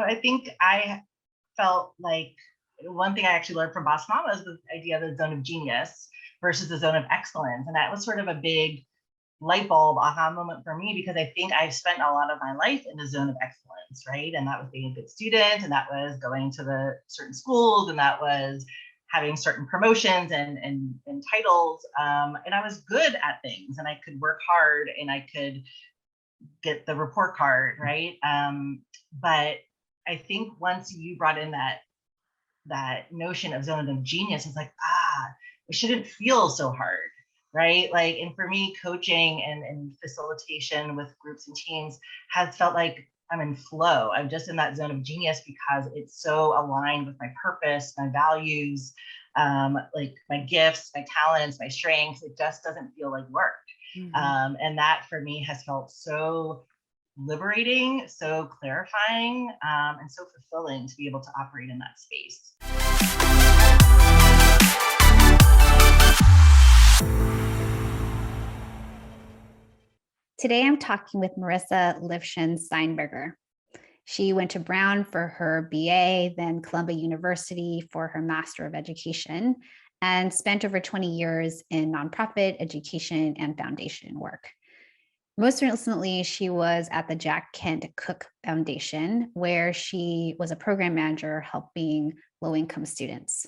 I think I felt like one thing I actually learned from Boss Mama is the idea of the zone of genius versus the zone of excellence. And that was sort of a big light bulb aha moment for me, because I think I've spent a lot of my life in the zone of excellence, right? And that was being a good student, and that was going to the certain schools, and that was having certain promotions and titles. And I was good at things, and I could work hard, and I could get the report card, right? But I think once you brought in that notion of zone of genius, it's like, it shouldn't feel so hard, right? Like, and for me, coaching and facilitation with groups and teams has felt like I'm in flow. I'm just in that zone of genius because it's so aligned with my purpose, my values, like my gifts, my talents, my strengths. It just doesn't feel like work. Mm-hmm. And that for me has felt so liberating, so clarifying, and so fulfilling to be able to operate in that space. Today, I'm talking with Marissa Lifshen Steinberger. She went to Brown for her BA, then Columbia University for her Master of Education, and spent over 20 years in nonprofit education and foundation work. Most recently, she was at the Jack Kent Cooke Foundation, where she was a program manager helping low-income students.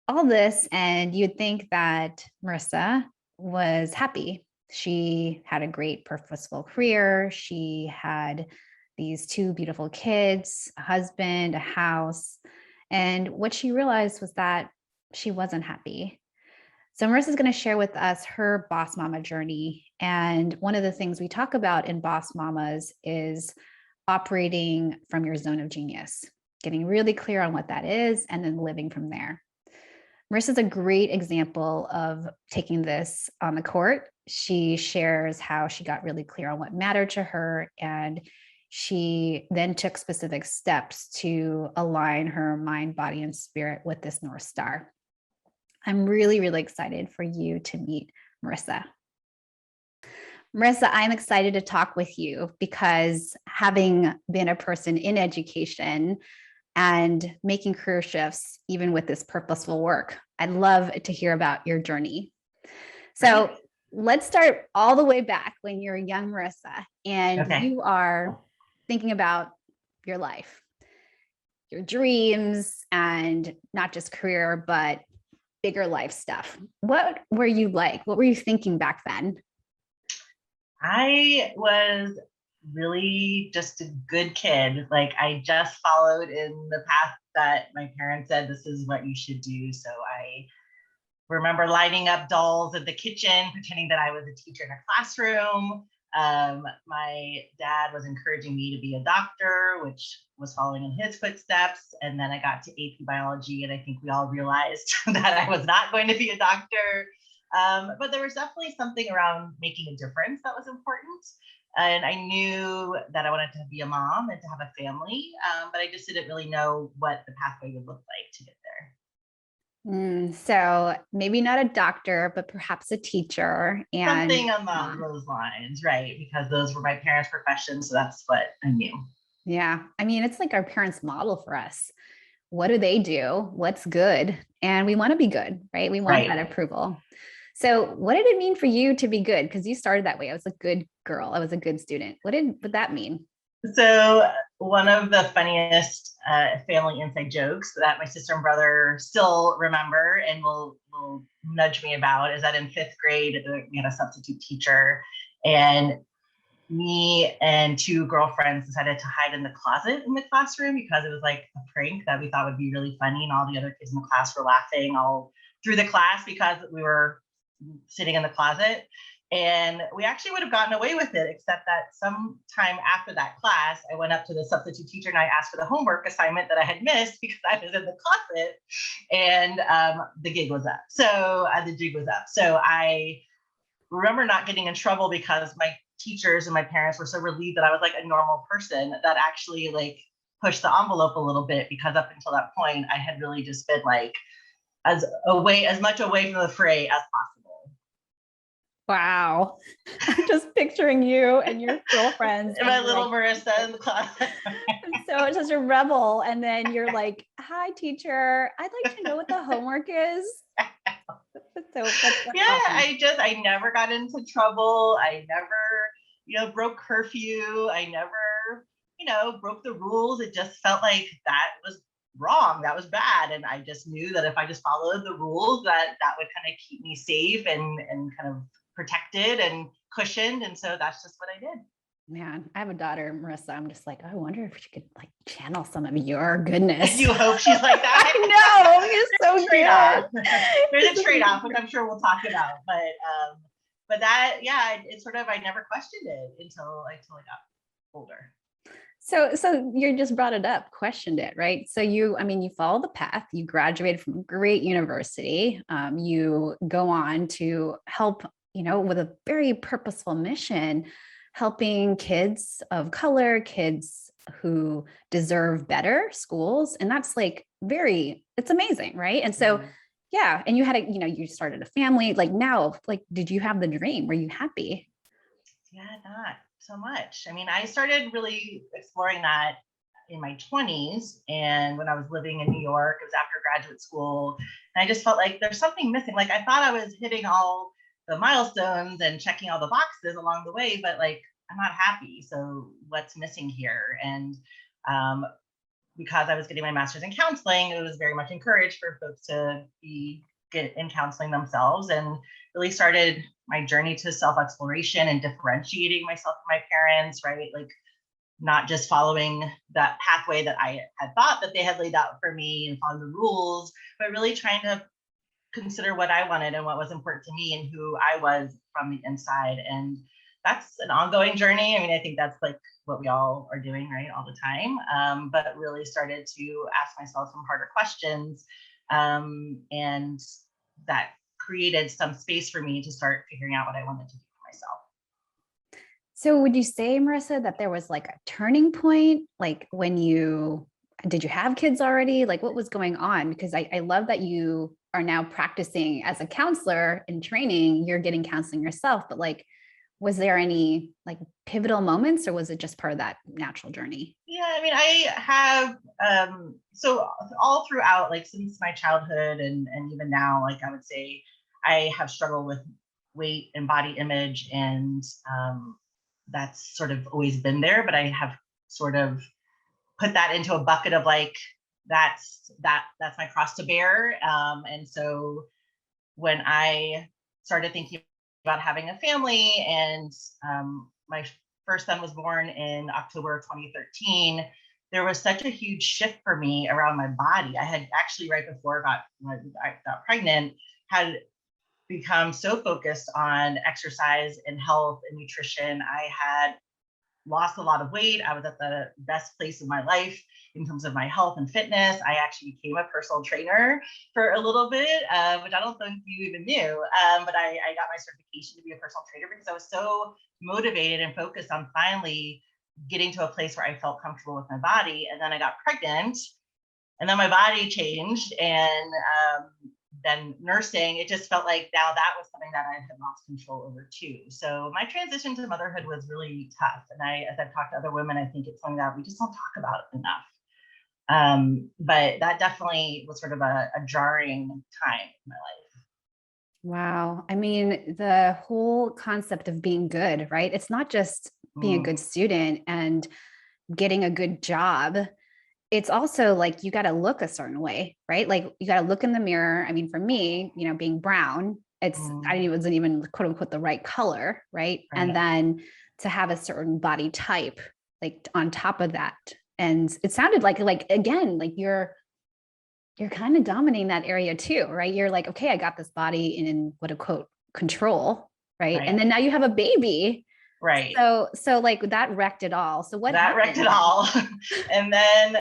All this, and you'd think that Marissa was happy. She had a great purposeful career. She had these 2 beautiful kids, a husband, a house. And what she realized was that she wasn't happy. So Marissa's going to share with us her Boss Mama journey. And one of the things we talk about in Boss Mamas is operating from your zone of genius, getting really clear on what that is, and then living from there. Marissa's a great example of taking this on the court. She shares how she got really clear on what mattered to her, and she then took specific steps to align her mind, body, and spirit with this North Star. I'm really, really excited for you to meet Marissa. Marissa, I'm excited to talk with you because having been a person in education and making career shifts, even with this purposeful work, I'd love to hear about your journey. So let's start all the way back when you're a young Marissa and you are thinking about your life, your dreams, and not just career, but bigger life stuff. What were you like? What were you thinking back then? I was really just a good kid. Like, I just followed in the path that my parents said, this is what you should do. So I remember lining up dolls in the kitchen, pretending that I was a teacher in a classroom. My dad was encouraging me to be a doctor, which was following in his footsteps. And then I got to AP biology, and I think we all realized that I was not going to be a doctor. But there was definitely something around making a difference that was important. And I knew that I wanted to be a mom and to have a family, but I just didn't really know what the pathway would look like to get there. So maybe not a doctor, but perhaps a teacher. And something along those lines, right? Because those were my parents' professions, so that's what I knew. Yeah. I mean, it's like our parents model for us. What do they do? What's good? And we want to be good, right? We want that approval. So what did it mean for you to be good? Because you started that way. I was a good girl. I was a good student. What did that mean? So one of the funniest family inside jokes that my sister and brother still remember and will nudge me about is that in 5th grade, we had a substitute teacher, and me and 2 girlfriends decided to hide in the closet in the classroom because it was like a prank that we thought would be really funny. And all the other kids in the class were laughing all through the class because we were sitting in the closet. And we actually would have gotten away with it, except that sometime after that class, I went up to the substitute teacher and I asked for the homework assignment that I had missed because I was in the closet, and the gig was up. So the jig was up. So I remember not getting in trouble because my teachers and my parents were so relieved that I was like a normal person that actually like pushed the envelope a little bit, because up until that point, I had really just been like as much away from the fray as possible. Wow. I'm just picturing you and your girlfriends. And my little Marissa in the class. So such a rebel. And then you're like, hi, teacher, I'd like to know what the homework is. So that's yeah, awesome. I never got into trouble. I never, broke curfew. I never, broke the rules. It just felt like that was wrong. That was bad. And I just knew that if I just followed the rules, that would kind of keep me safe and kind of protected and cushioned. And so that's just what I did. Man, I have a daughter, Marissa. I'm just like, I wonder if she could like channel some of your goodness. You hope she's like that. I know, it's so good. There's a trade-off, which I'm sure we'll talk about. But that, yeah, it's sort of, I never questioned it until I got older. So you just brought it up, questioned it, right? So you follow the path, you graduated from a great university, you go on to help, with a very purposeful mission, helping kids of color, kids who deserve better schools. And that's like it's amazing, right? And so, yeah. And you had you started a family, like now, like, did you have the dream? Were you happy? Yeah, not so much. I mean, I started really exploring that in my 20s. And when I was living in New York, it was after graduate school. And I just felt like there's something missing. Like I thought I was hitting all the milestones and checking all the boxes along the way, but like, I'm not happy. So what's missing here? And because I was getting my master's in counseling, it was very much encouraged for folks to get in counseling themselves, and really started my journey to self-exploration and differentiating myself from my parents, right? Like not just following that pathway that I had thought that they had laid out for me and following the rules, but really trying to consider what I wanted and what was important to me and who I was from the inside. And that's an ongoing journey. I mean, I think that's like what we all are doing, right, all the time. But really started to ask myself some harder questions. And that created some space for me to start figuring out what I wanted to do for myself. So would you say, Marissa, that there was like a turning point? Like did you have kids already? Like what was going on? Because I love that you are now practicing as a counselor in training, you're getting counseling yourself, but like, was there any like pivotal moments or was it just part of that natural journey? Yeah, I mean, I have, so all throughout, like since my childhood and even now, like I would say I have struggled with weight and body image, and that's sort of always been there, but I have sort of put that into a bucket of like, that's my cross to bear. And so when I started thinking about having a family, and my first son was born in October of 2013, there was such a huge shift for me around my body. I had actually, right before I got pregnant, had become so focused on exercise and health and nutrition. I had lost a lot of weight. I was at the best place in my life in terms of my health and fitness. I actually became a personal trainer for a little bit, which I don't think you even knew. But I got my certification to be a personal trainer because I was so motivated and focused on finally getting to a place where I felt comfortable with my body. And then I got pregnant, and then my body changed, and then nursing, it just felt like now that was something that I had lost control over too. So my transition to motherhood was really tough. And as I've talked to other women, I think it's something that we just don't talk about enough. But that definitely was sort of a jarring time in my life. Wow. I mean, the whole concept of being good, right? It's not just being a good student and getting a good job. It's also like, you got to look a certain way, right? Like you got to look in the mirror. I mean, for me, being brown, I wasn't even quote unquote the right color. Right. And then to have a certain body type, like on top of that. And it sounded like, again, like you're kind of dominating that area too, right? You're like, okay, I got this body in what a quote control. Right. And then now you have a baby. Right. So like that wrecked it all. So what happened? Wrecked it all. And then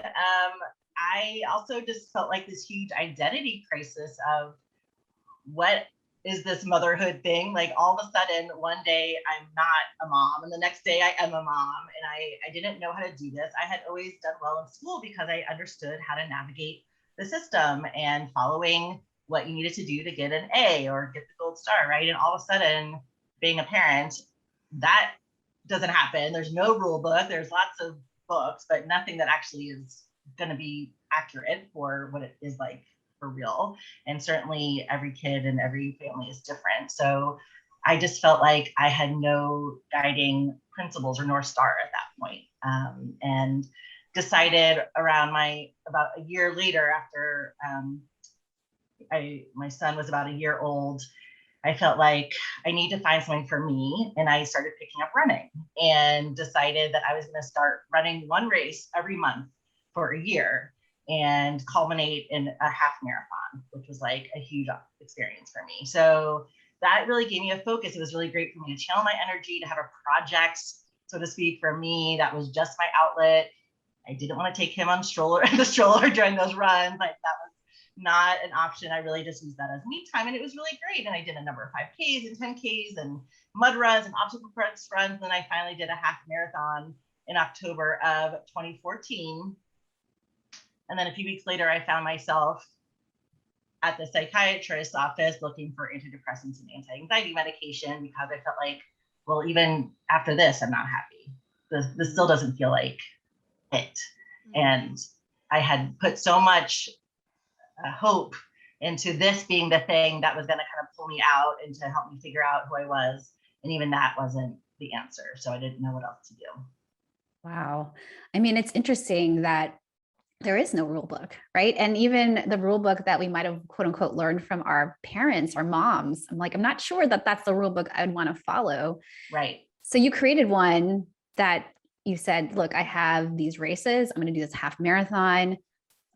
I also just felt like this huge identity crisis of what is this motherhood thing? Like all of a sudden, one day I'm not a mom, and the next day I am a mom. And I didn't know how to do this. I had always done well in school because I understood how to navigate the system and following what you needed to do to get an A or get the gold star, right? And all of a sudden, being a parent, that doesn't happen. There's no rule book. There's lots of books, but nothing that actually is going to be accurate for what it is like for real. And certainly every kid and every family is different. So I just felt like I had no guiding principles or North Star at that point. And decided around about a year later, after my son was about a year old, I felt like I need to find something for me. And I started picking up running and decided that I was going to start running one race every month for a year and culminate in a half marathon, which was like a huge experience for me. So that really gave me a focus. It was really great for me to channel my energy, to have a project, so to speak, for me. That was just my outlet. I didn't want to take him on the stroller during those runs. Like that was not an option. I really just used that as me time, and it was really great. And I did a number of 5Ks and 10Ks and mud runs and obstacle course runs. And I finally did a half marathon in October of 2014. And then a few weeks later, I found myself at the psychiatrist's office looking for antidepressants and anti-anxiety medication, because I felt like, well, even after this, I'm not happy. This still doesn't feel like it. And I had put so much hope into this being the thing that was going to kind of pull me out and to help me figure out who I was. And even that wasn't the answer. So I didn't know what else to do. Wow. I mean, it's interesting that there is no rule book, right? And even the rule book that we might have, quote unquote, learned from our parents or moms, I'm not sure that that's the rule book I'd want to follow. Right. So you created one that you said, look, I have these races. I'm going to do this half marathon.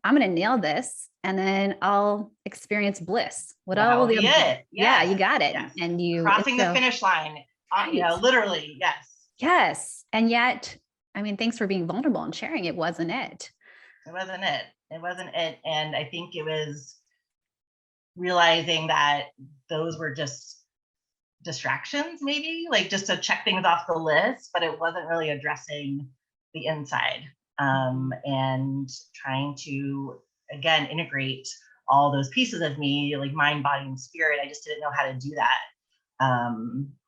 I'm going to nail this, and then I'll experience bliss. What That'll all the be other, it. yeah, you got it. Yes. And you crossing the finish line, right. Literally. Yes. Yes. And yet, I mean, thanks for being vulnerable and sharing. It wasn't it. It wasn't it. It wasn't it. And I think it was realizing that those were just distractions, maybe like just to check things off the list, but it wasn't really addressing the inside, and trying to, again, integrate all those pieces of me, like mind, body, and spirit. I just didn't know how to do that.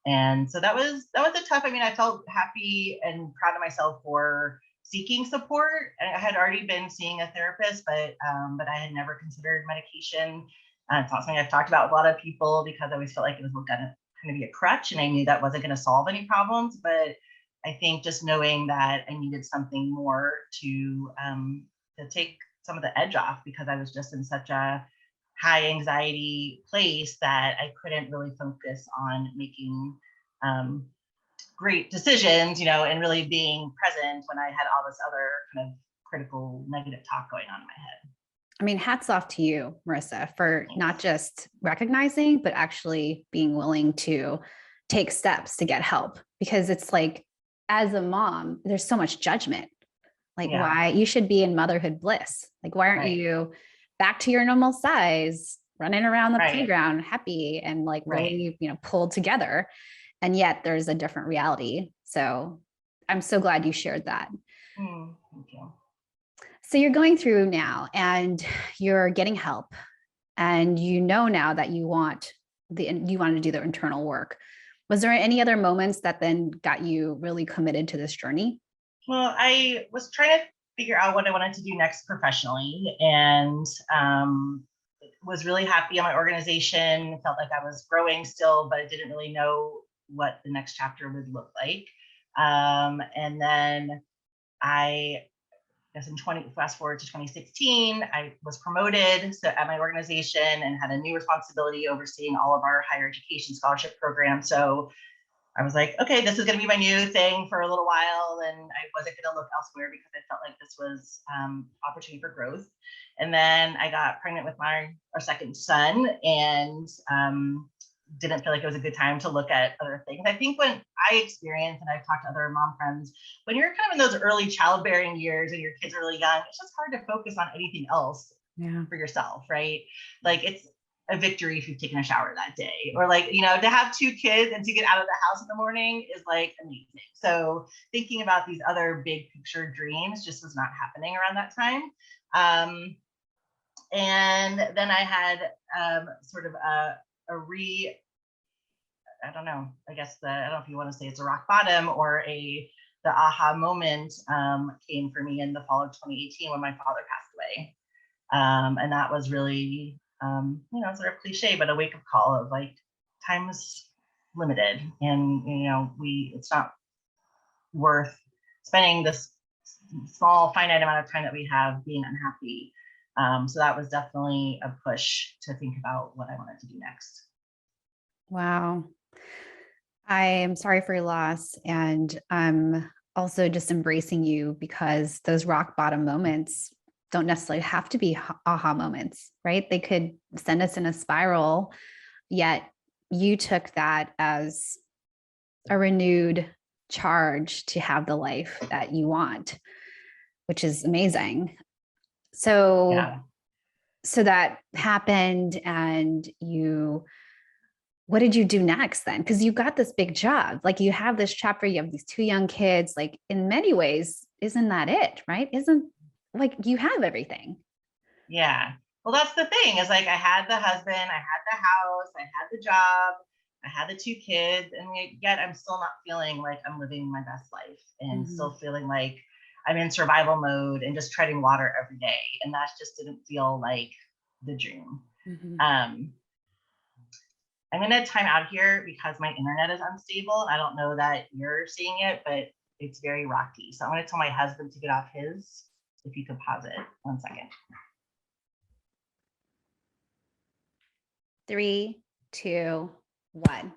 And so that was a tough, I felt happy and proud of myself for seeking support. I had already been seeing a therapist, but I had never considered medication. It's not something I've talked about with a lot of people, because I always felt like it was going to kind of be a crutch, and I knew that wasn't going to solve any problems. But I think just knowing that I needed something more to take some of the edge off, because I was just in such a high anxiety place that I couldn't really focus on making great decisions, and really being present when I had all this other kind of critical negative talk going on in my head. I mean, hats off to you, Marissa, for not just recognizing, but actually being willing to take steps to get help. Because it's like, as a mom, there's so much judgment. Like, why you should be in motherhood bliss. Like, why aren't you back to your normal size, running around the playground, happy and like really, pulled together? And yet there's a different reality. So I'm so glad you shared that. Thank you. So you're going through now and you're getting help, and now that you want to do the internal work. Was there any other moments that then got you really committed to this journey? Well, I was trying to figure out what I wanted to do next professionally, and was really happy in my organization. Felt like I was growing still, but I didn't really know what the next chapter would look like. And then I guess fast forward to 2016, I was promoted at my organization and had a new responsibility overseeing all of our higher education scholarship programs. So I was like, okay, this is going to be my new thing for a little while. And I wasn't going to look elsewhere, because I felt like this was opportunity for growth. And then I got pregnant with our second son, and didn't feel like it was a good time to look at other things. I think when I experienced, and I've talked to other mom friends, when you're kind of in those early childbearing years and your kids are really young, it's just hard to focus on anything else for yourself, right? Like, it's a victory if you've taken a shower that day, or like, to have 2 kids and to get out of the house in the morning is like amazing. So thinking about these other big picture dreams just was not happening around that time. And then I had sort of I don't know, I guess I don't know if you want to say it's a rock bottom or a the aha moment came for me in the fall of 2018 when my father passed away. And that was really, sort of cliche, but a wake up call of like, time is limited, and it's not worth spending this small finite amount of time that we have being unhappy. So that was definitely a push to think about what I wanted to do next. Wow. I am sorry for your loss. And I'm also just embracing you, because those rock bottom moments don't necessarily have to be aha moments, right? They could send us in a spiral, yet you took that as a renewed charge to have the life that you want, which is amazing. So, Yeah. so that happened, and what did you do next then? Because you got this big job, like you have this chapter, you have these 2 young kids, like in many ways, isn't that it, right? Isn't like you have everything. Yeah. Well, that's the thing, is like, I had the husband, I had the house, I had the job, I had the 2 kids, and yet I'm still not feeling like I'm living my best life, and still feeling like I'm in survival mode and just treading water every day. And that just didn't feel like the dream. I'm going to time out here because my internet is unstable. I don't know that you're seeing it, but it's very rocky. So I'm going to tell my husband to get off his. If you could pause it 1 second. 3, 2, 1.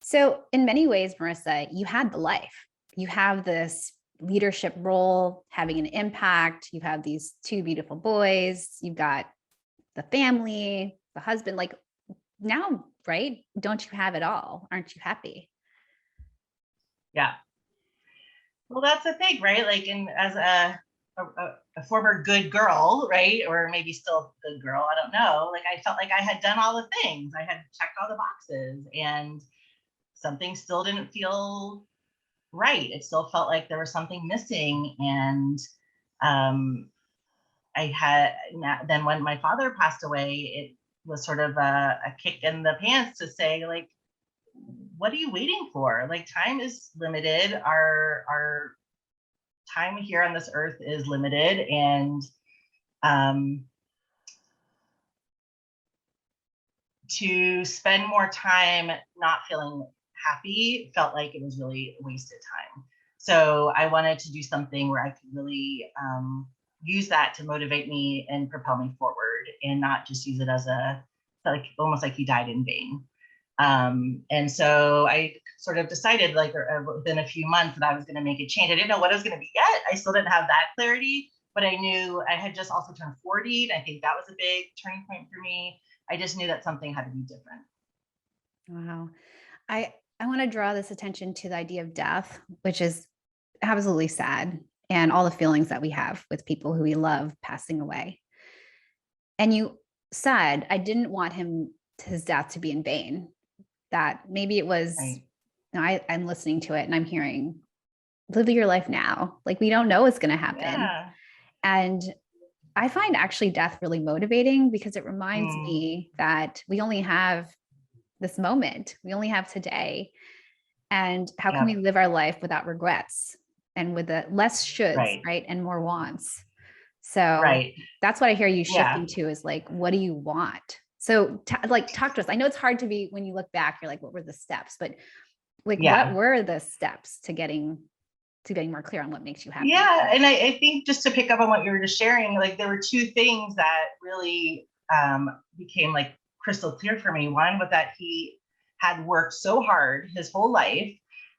So in many ways, Marissa, you had the life. You have this leadership role, having an impact. You have these 2 beautiful boys. You've got the family, the husband. Like now, right? Don't you have it all? Aren't you happy? Yeah. Well, that's the thing, right? Like, as a former good girl, right? Or maybe still a good girl, I don't know. Like, I felt like I had done all the things. I had checked all the boxes, and something still didn't feel right. It still felt like there was something missing. And then when my father passed away, it was sort of a kick in the pants to say, like, what are you waiting for? Like, time is limited. Our time here on this earth is limited, and to spend more time not feeling happy felt like it was really a wasted time. So I wanted to do something where I could really use that to motivate me and propel me forward, and not just use it as almost like he died in vain. And so I sort of decided, like, within a few months, that I was going to make a change. I didn't know what it was going to be yet. I still didn't have that clarity, but I knew I had just also turned 40. And I think that was a big turning point for me. I just knew that something had to be different. Wow. I want to draw this attention to the idea of death, which is absolutely sad, and all the feelings that we have with people who we love passing away. And you said, I didn't want his death to be in vain. That maybe it was, right. I'm listening to it and I'm hearing, live your life now. Like, we don't know what's going to happen. Yeah. And I find actually death really motivating, because it reminds me that we only have this moment. We only have today. And how can we live our life without regrets, and with the less shoulds, right? And more wants. So that's what I hear you shifting to, is like, what do you want? So talk to us. I know it's hard to be, when you look back, you're like, what were the steps? But like, what were the steps to getting more clear on what makes you happy? Yeah. And I think, just to pick up on what you were just sharing, like, there were 2 things that really became like crystal clear for me. One was that he had worked so hard his whole life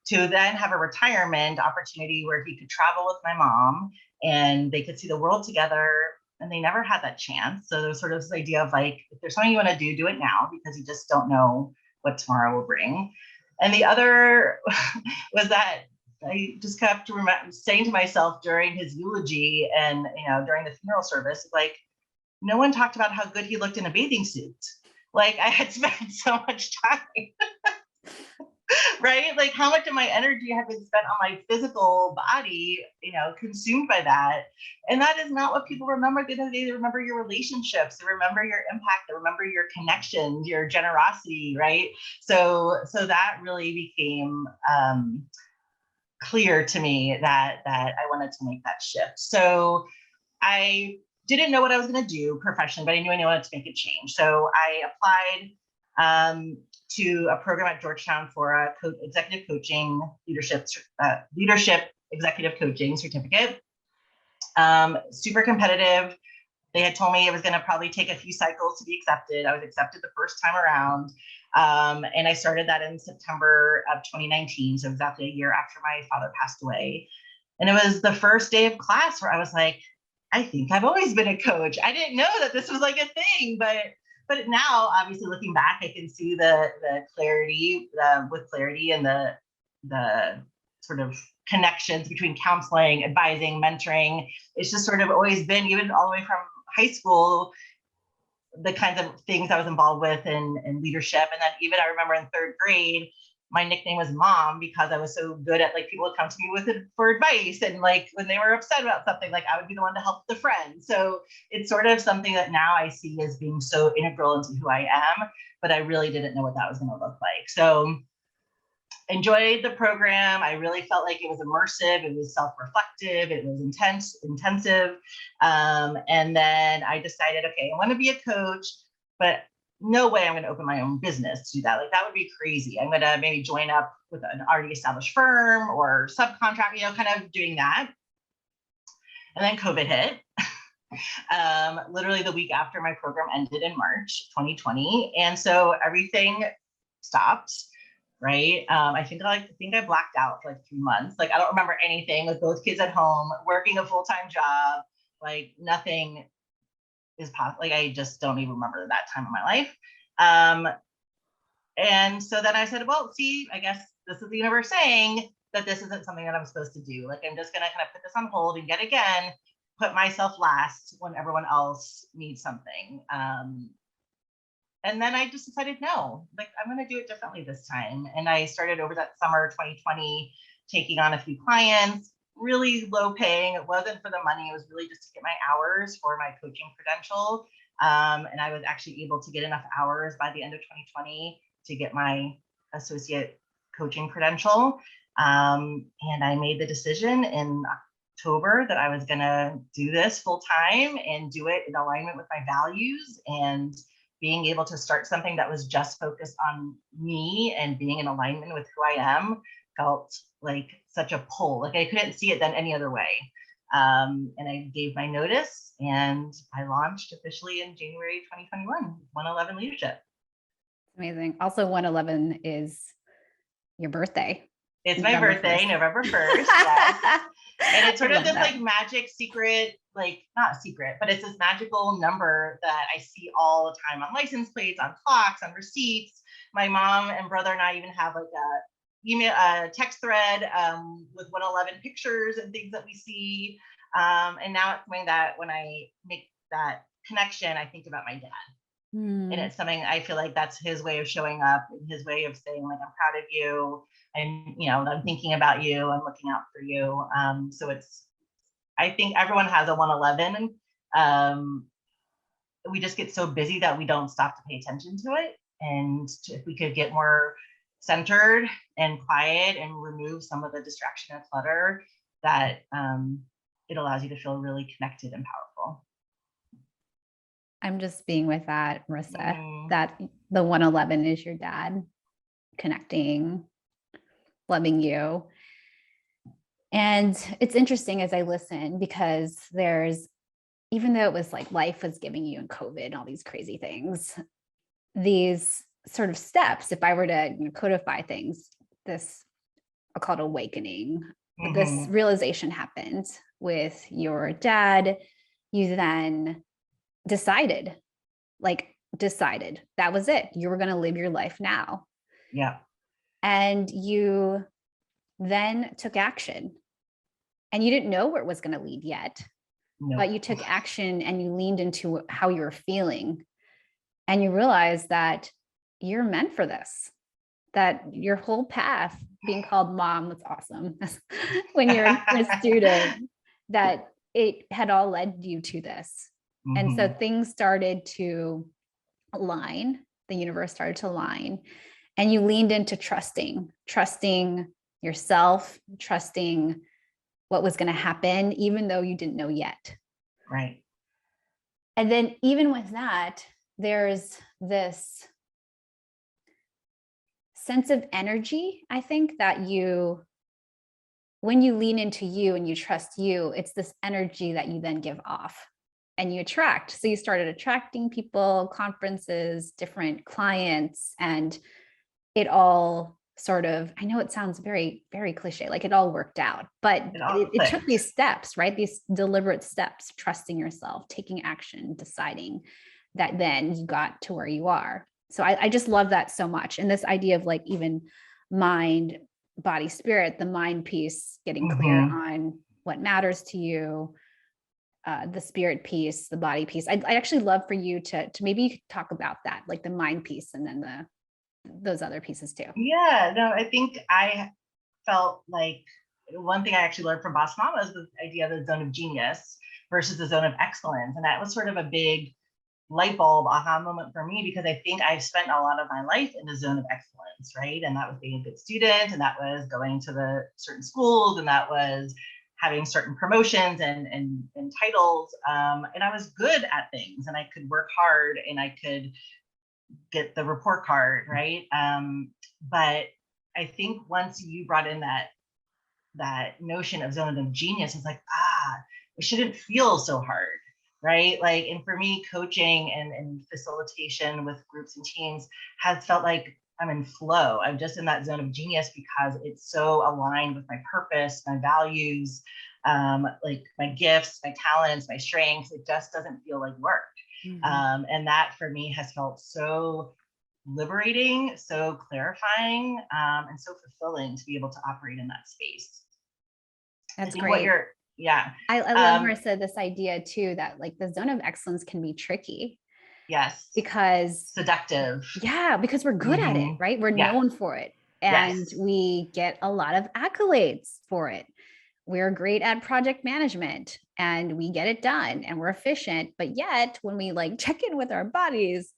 to then have a retirement opportunity where he could travel with my mom and they could see the world together. And they never had that chance. So there was sort of this idea of, like, if there's something you want to do it now, because you just don't know what tomorrow will bring. And the other was that I just kept saying to myself during his eulogy and, during the funeral service, like, no one talked about how good he looked in a bathing suit. Like, I had spent so much time, right? Like, how much of my energy had been spent on my physical body, consumed by that. And that is not what people remember. They remember your relationships, they remember your impact, they remember your connections, your generosity, right? So that really became clear to me that I wanted to make that shift. So I didn't know what I was going to do professionally, but I knew I wanted to make a change. So I applied to a program at Georgetown for a executive coaching leadership executive coaching certificate. Super competitive. They had told me it was going to probably take a few cycles to be accepted. I was accepted the first time around. And I started that in September of 2019. So exactly a year after my father passed away. And it was the first day of class where I was like, I think I've always been a coach. I didn't know that this was like a thing, but now obviously looking back, I can see the clarity with clarity and the sort of connections between counseling, advising, mentoring. It's just sort of always been, even all the way from high school, the kinds of things I was involved with in leadership. And then even I remember in third grade, my nickname was Mom because I was so good at, like, people would come to me with it for advice. And like when they were upset about something, like I would be the one to help the friend. So it's sort of something that now I see as being so integral into who I am, but I really didn't know what that was going to look like. So enjoyed the program. I really felt like it was immersive. It was self-reflective. It was intensive. And then I decided, okay, I want to be a coach, but no way I'm going to open my own business to do that. Like that would be crazy. I'm going to maybe join up with an already established firm or subcontract, kind of doing that. And then COVID hit. Literally the week after my program ended in March 2020. And so everything stopped. Right. I think I blacked out for like 3 months. Like I don't remember anything, with both kids at home, working a full-time job, like nothing is possible. Like I just don't even remember that time of my life. And so then I said, well, see, I guess this is the universe saying that this isn't something that I'm supposed to do. Like I'm just going to kind of put this on hold and yet again, put myself last when everyone else needs something. And then I just decided, no, like I'm going to do it differently this time. And I started over that summer 2020, taking on a few clients, really low paying. It wasn't for the money. It was really just to get my hours for my coaching credential. And I was actually able to get enough hours by the end of 2020 to get my associate coaching credential. And I made the decision in October that I was going to do this full time and do it in alignment with my values, and being able to start something that was just focused on me and being in alignment with who I am felt like such a pull. Like I couldn't see it then any other way. And I gave my notice and I launched officially in January 2021, 111 Leadership. Amazing. Also, 111 is your birthday. It's my birthday, November 1st. Yes. And it's sort of this that. like magic secret, like not secret, but it's this magical number that I see all the time on license plates, on clocks, on receipts. My mom and brother and I even have like a text thread with 111 pictures and things that we see. And now it's something that when I make that connection, I think about my dad. And it's something I feel like that's his way of showing up, his way of saying, like, I'm proud of you. And, I'm thinking about you. I'm looking out for you. So I think everyone has a 111. We just get so busy that we don't stop to pay attention to it. And if we could get more centered and quiet and remove some of the distraction and clutter, that it allows you to feel really connected and powerful. I'm just being with that, Marissa, that the 111 is your dad connecting, loving you. And it's interesting as I listen, because even though it was like life was giving you in COVID and all these crazy things, these sort of steps, if I were to codify things, I'll call it awakening, this realization happened with your dad. You then decided that was it. You were going to live your life now. Yeah. And you then took action, and you didn't know where it was going to lead yet, but you took action and you leaned into how you were feeling, and you realized that you're meant for this, that your whole path being called mom was awesome when you're a student, that it had all led you to this. And so things started to align, the universe started to align, and you leaned into trusting yourself, trusting what was going to happen, even though you didn't know yet. Right. And then even with that, there's this sense of energy, I think, that when you lean into you and you trust you, it's this energy that you then give off and you attract. So you started attracting people, conferences, different clients, and it all sort of, I know it sounds very, very cliche, like it all worked out, but it took these steps, right? These deliberate steps, trusting yourself, taking action, deciding that then you got to where you are. So I just love that so much. And this idea of like even mind, body, spirit, the mind piece, getting clear on what matters to you, the spirit piece, the body piece. I'd actually love for you to maybe talk about that, like the mind piece and then those other pieces too. Yeah, no, I think I felt like one thing I actually learned from Boss Mama is the idea of the zone of genius versus the zone of excellence. And that was sort of a big light bulb aha moment for me, because I think I've spent a lot of my life in the zone of excellence, right? And that was being a good student, and that was going to the certain schools, and that was having certain promotions and titles. And I was good at things, and I could work hard, and I could get the report card, right? But I think once you brought in that notion of zone of genius, it's like, it shouldn't feel so hard, right? Like, and for me, coaching and facilitation with groups and teams has felt like I'm in flow. I'm just in that zone of genius because it's so aligned with my purpose, my values, like my gifts, my talents, my strengths. It just doesn't feel like work. And that for me has felt so liberating, so clarifying, and so fulfilling to be able to operate in that space. That's great. Yeah. I love, Marissa, this idea too, that like the zone of excellence can be tricky. Yes. Because seductive. Yeah, because we're good at it, right? We're known for it. And we get a lot of accolades for it. We're great at project management and we get it done and we're efficient. But yet when we like check in with our bodies,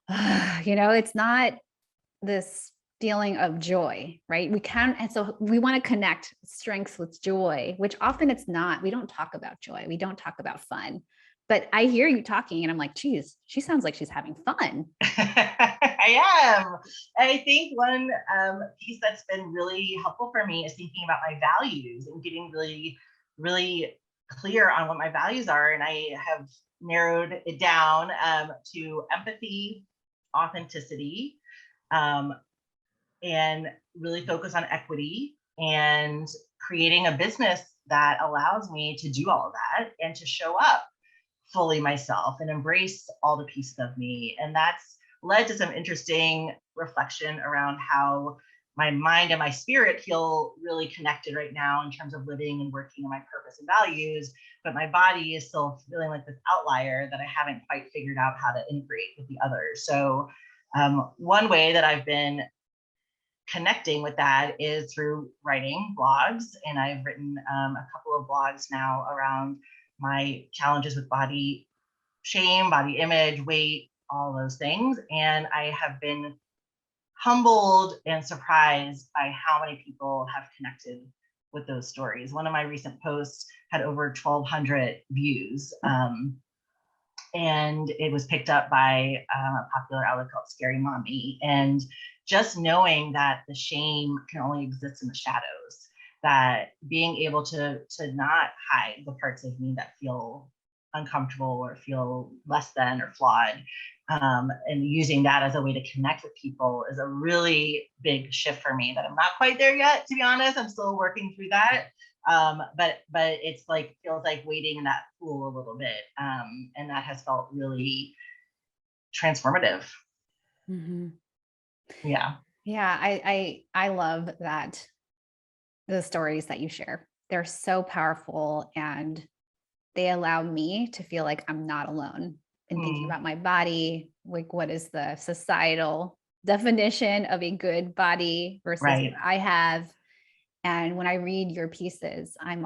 it's not this feeling of joy, right? And so we want to connect strengths with joy, which often it's not. We don't talk about joy. We don't talk about fun. But I hear you talking and I'm like, geez, she sounds like she's having fun. I am. I think one piece that's been really helpful for me is thinking about my values and getting really, really clear on what my values are. And I have narrowed it down to empathy, authenticity, and really focus on equity and creating a business that allows me to do all of that and to show up fully myself and embrace all the pieces of me. And that's led to some interesting reflection around how my mind and my spirit feel really connected right now in terms of living and working in my purpose and values, but my body is still feeling like this outlier that I haven't quite figured out how to integrate with the others. So one way that I've been connecting with that is through writing blogs. And I've written a couple of blogs now around my challenges with body shame, body image, weight, all those things. And I have been humbled and surprised by how many people have connected with those stories. One of my recent posts had over 1,200 views. And it was picked up by a popular outlet called Scary Mommy. And just knowing that the shame can only exist in the shadows, that being able to not hide the parts of me that feel uncomfortable or feel less than or flawed, and using that as a way to connect with people is a really big shift for me that I'm not quite there yet, to be honest. I'm still working through that. But it's like, feels like wading in that pool a little bit. And that has felt really transformative. Yeah. Yeah. I love that. The stories that you share, they're so powerful and they allow me to feel like I'm not alone in thinking about my body. Like, what is the societal definition of a good body versus what I have? And when I read your pieces, I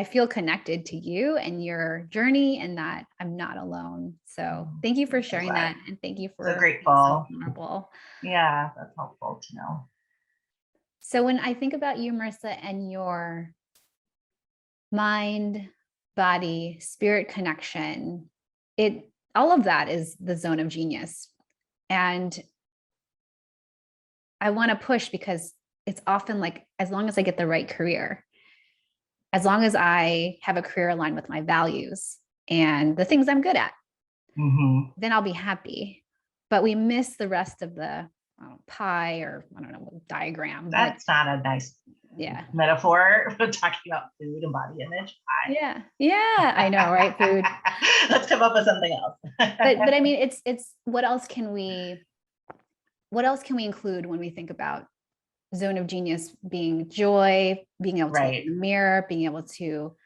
feel connected to you and your journey and that I'm not alone. So thank you for sharing that. And thank you for so grateful. being so vulnerable. Yeah, that's helpful to know. So when I think about you, Marissa, and your mind, body, spirit connection, all of that is the zone of genius. And I want to push because it's often like, as long as I get the right career, as long as I have a career aligned with my values and the things I'm good at, then I'll be happy. But we miss the rest of the pie, or I don't know, diagram. That's not a nice metaphor for talking about food and body image. Pie. Yeah, I know, right? Food. Let's come up with something else. but I mean, it's what else can we include when we think about zone of genius being joy, being able to look in the mirror, being able to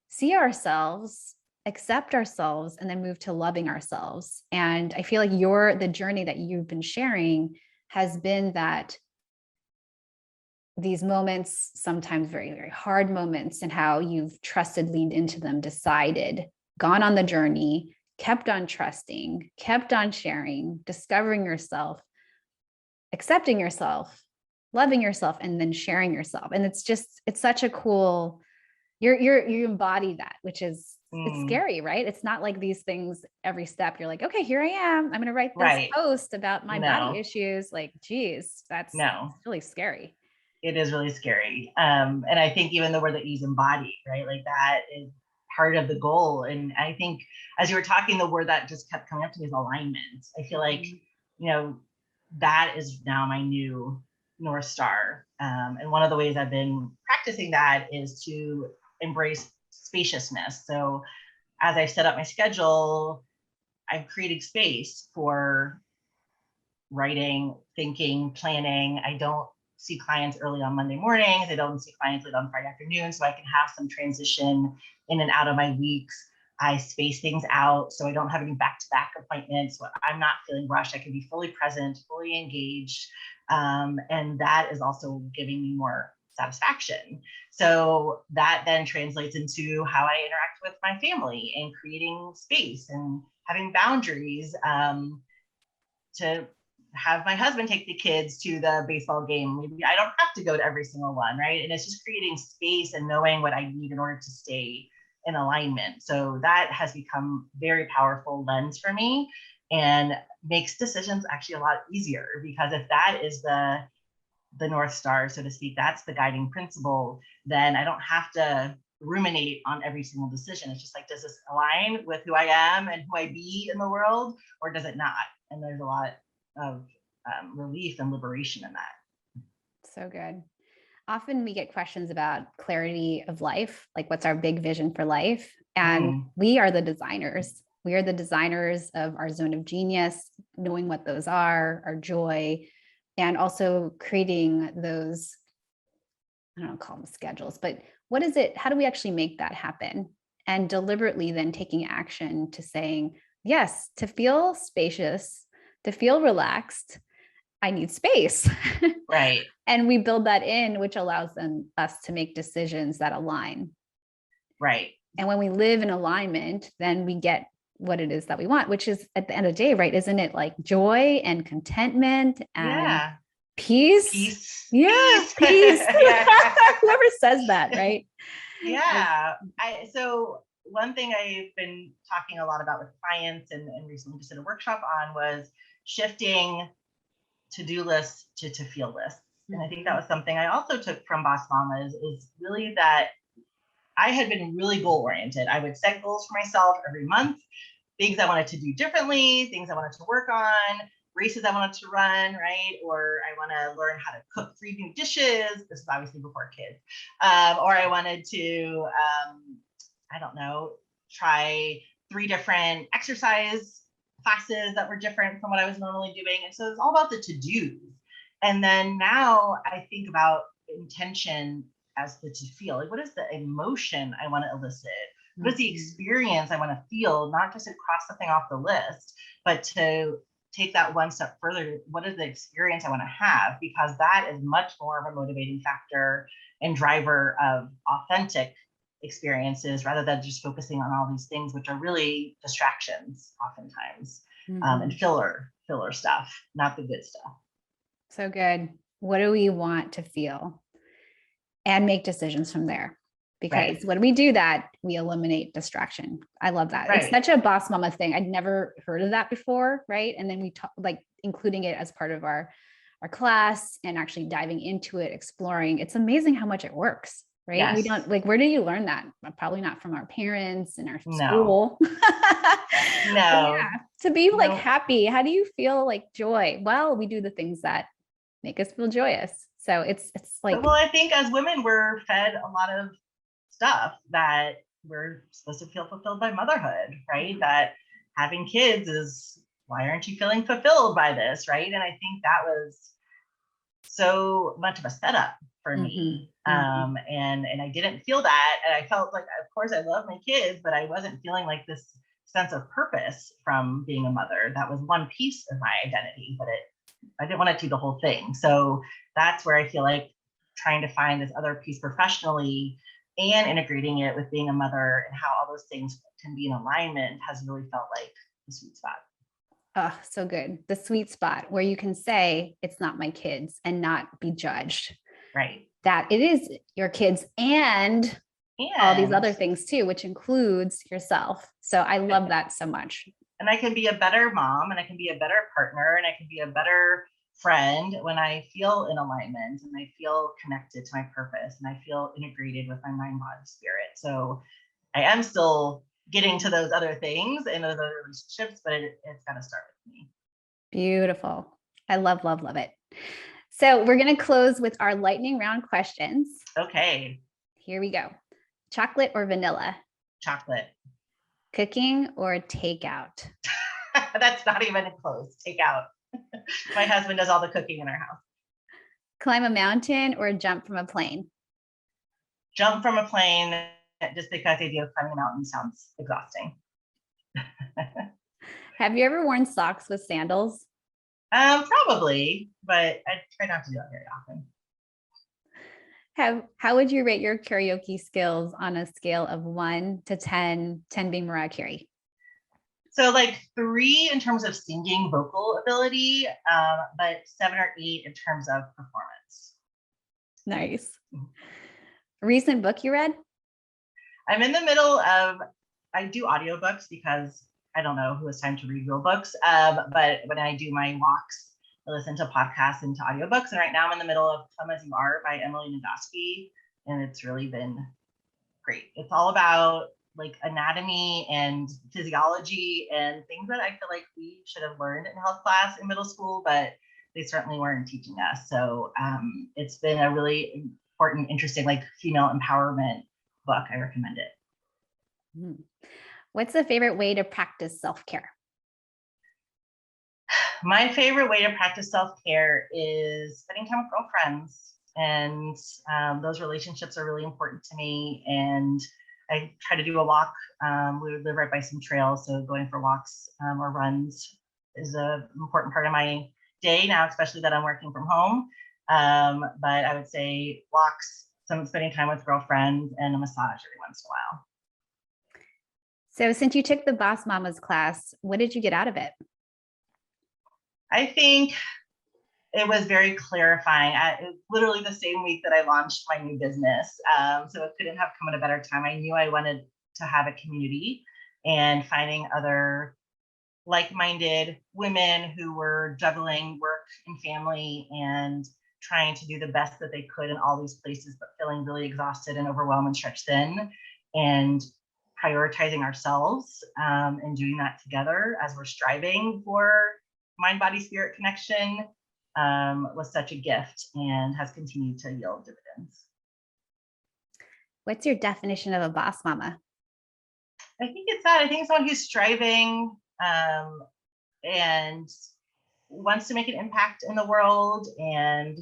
see ourselves, accept ourselves, and then move to loving ourselves. And I feel like the journey that you've been sharing has been that these moments, sometimes very, very hard moments, and how you've trusted, leaned into them, decided, gone on the journey, kept on trusting, kept on sharing, discovering yourself, accepting yourself, loving yourself, and then sharing yourself. And it's such a cool, you embody that, which is, it's scary, right? It's not like these things every step. You're like, okay, here I am. I'm going to write this post about my body issues. Like, geez, that's really scary. It is really scary. And I think even the word that you use, embody, right? Like that is part of the goal. And I think as you were talking, the word that just kept coming up to me is alignment. I feel like, that is now my new North Star. And one of the ways I've been practicing that is to embrace spaciousness. So as I've set up my schedule, I've created space for writing, thinking, planning. I don't see clients early on Monday mornings. I don't see clients late on Friday afternoon, so I can have some transition in and out of my weeks. I space things out so I don't have any back-to-back appointments. So I'm not feeling rushed. I can be fully present, fully engaged. And that is also giving me more satisfaction. So that then translates into how I interact with my family and creating space and having boundaries, to have my husband take the kids to the baseball game. Maybe I don't have to go to every single one, right? And it's just creating space and knowing what I need in order to stay in alignment. So that has become very powerful lens for me and makes decisions actually a lot easier, because if that is the North Star, so to speak, that's the guiding principle, then I don't have to ruminate on every single decision. It's just like, does this align with who I am and who I be in the world, or does it not? And there's a lot of relief and liberation in that. So good. Often we get questions about clarity of life, like what's our big vision for life? And we are the designers. We are the designers of our zone of genius, knowing what those are, our joy, and also creating those, I don't know, call them schedules, but what is it? How do we actually make that happen? And deliberately then taking action to saying, yes, to feel spacious, to feel relaxed, I need space. Right. And we build that in, which allows us to make decisions that align. Right. And when we live in alignment, then we get what it is that we want, which is, at the end of the day, right? Isn't it like joy and contentment and peace? Peace. Yeah, peace. Whoever says that, right? Yeah. So one thing I've been talking a lot about with clients and recently just did a workshop on was shifting to-do lists to feel lists. And I think that was something I also took from Boss Mamas, is really that I had been really goal oriented. I would set goals for myself every month, things I wanted to do differently, things I wanted to work on, races I wanted to run, right? Or I want to learn how to cook 3 new dishes. This is obviously before kids. Or I wanted to, I don't know, try 3 different exercise classes that were different from what I was normally doing. And so it's all about the to-dos. And then now I think about intention as the to feel. Like, what is the emotion I want to elicit? What is the experience I want to feel? Not just to cross something off the list, but to take that one step further. What is the experience I want to have? Because that is much more of a motivating factor and driver of authentic experiences, rather than just focusing on all these things, which are really distractions oftentimes, and filler stuff, not the good stuff. So good. What do we want to feel? And make decisions from there. Because Right. when we do that, we eliminate distraction. I love that. It's Right. such a boss mama thing. I'd never heard of that before, right? And then we talk, like including it as part of our class and actually diving into it, exploring. It's amazing how much it works, right? We Yes. don't like, where do you learn that? Probably not from our parents and our No. school. But No. yeah, to be like No. happy, how do you feel like joy? Well, we do the things that make us feel joyous. So it's like, Well, I think as women, we're fed a lot of stuff that we're supposed to feel fulfilled by motherhood, right? That having kids is, why aren't you feeling fulfilled by this, right? And I think that was so much of a setup for me. And I didn't feel that. And I felt like, of course, I love my kids, but I wasn't feeling like this sense of purpose from being a mother. That was one piece of my identity, but I didn't want to do the whole thing. So that's where I feel like trying to find this other piece professionally and integrating it with being a mother and how all those things can be in alignment has really felt like the sweet spot. oh, so good. The sweet spot where you can say it's not my kids and not be judged. Right. That it is your kids and all these other And things too, which includes yourself. So I love that so much. I can be a better mom and I can be a better partner and I can be a better friend when I feel in alignment and I feel connected to my purpose and I feel integrated with my mind, body, spirit. So I am still getting to those other things and those other relationships, but it's got to start with me. Beautiful. I love, love, love it. So we're going to close with our lightning round questions. Okay. Here we go. Chocolate or vanilla? Chocolate. Cooking or takeout? That's not even close. Take out. My husband does all the cooking in our house. Climb a mountain or jump from a plane? Jump from a plane, just because the idea of climbing a mountain sounds exhausting. Have you ever worn socks with sandals? Probably, but I try not to do that very often. How would you rate your karaoke skills on a scale of 1 to 10, 10 being Mariah Carey? So like 3 in terms of singing vocal ability, but 7 or 8 in terms of performance. Nice. Recent book you read? I'm in the middle of, I do audiobooks because I don't know who has time to read real books. But when I do my walks, I listen to podcasts and to audiobooks. And right now I'm in the middle of Come As You Are by Emily Nagoski. And it's really been great. It's all about like anatomy and physiology and things that I feel like we should have learned in health class in middle school, but they certainly weren't teaching us. So it's been a really important, interesting, like female empowerment book. I recommend it. What's the favorite way to practice self-care? My favorite way to practice self-care is spending time with girlfriends. And those relationships are really important to me. And I try to do a walk. We live right by some trails, so going for walks or runs is an important part of my day now, especially that I'm working from home. But I would say walks, some spending time with girlfriends, and a massage every once in a while. So since you took the Boss Mamas class, what did you get out of it? I think it was very clarifying. It was literally the same week that I launched my new business. So it couldn't have come at a better time. I knew I wanted to have a community, and finding other like-minded women who were juggling work and family and trying to do the best that they could in all these places, but feeling really exhausted and overwhelmed and stretched thin, and prioritizing ourselves and doing that together as we're striving for mind, body, spirit connection was such a gift and has continued to yield dividends. What's your definition of a boss mama? I think it's that. I think someone who's striving and wants to make an impact in the world and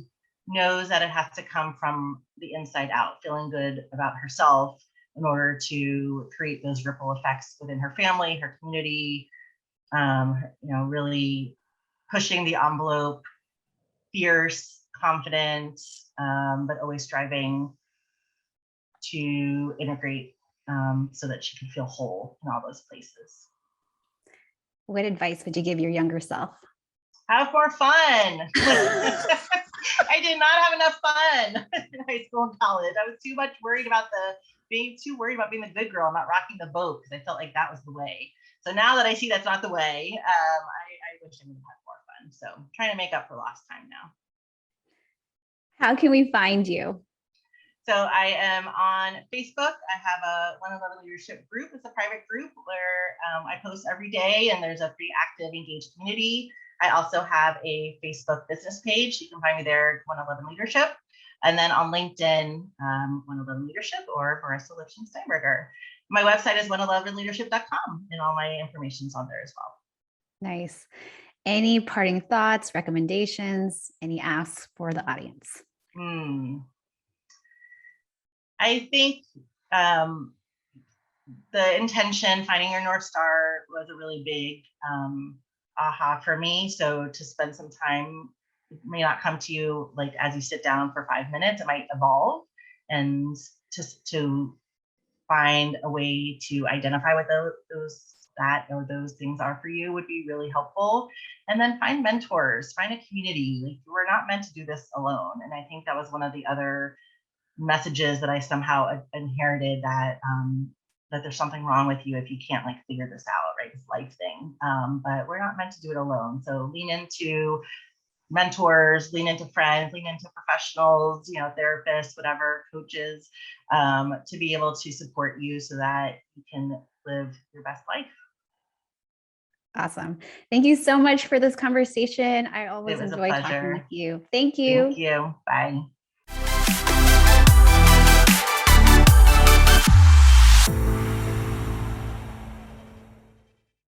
knows that it has to come from the inside out, feeling good about herself in order to create those ripple effects within her family, her community, really pushing the envelope, fierce, confident, but always striving to integrate so that she can feel whole in all those places. What advice would you give your younger self? Have more fun. I did not have enough fun in high school and college. I was too much worried about being the good girl, not rocking the boat, because I felt like that was the way. So now that I see that's not the way, I wish I would have had more fun. So I'm trying to make up for lost time now. How can we find you? So I am on Facebook. I have a 111 Leadership group. It's a private group where I post every day, and there's a pretty active, engaged community. I also have a Facebook business page. You can find me there, 111 Leadership. And then on LinkedIn, 111 Leadership or Marissa Lifshen Steinberger. My website is 111leadership.com, and all my information is on there as well. Nice. Any parting thoughts, recommendations, any asks for the audience? I think the intention, finding your North Star, was a really big aha for me. So to spend some time, it may not come to you like as you sit down for 5 minutes, it might evolve, and to find a way to identify what those things are for you would be really helpful. And then find mentors, find a community. Like, we're not meant to do this alone. And I think that was one of the other messages that I somehow inherited, that there's something wrong with you if you can't like figure this out, right? This life thing. But we're not meant to do it alone. So lean into mentors, lean into friends, lean into professionals, therapists, whatever, coaches, to be able to support you so that you can live your best life. Awesome. Thank you so much for this conversation. I always enjoy talking with you. Thank you. Thank you. Bye.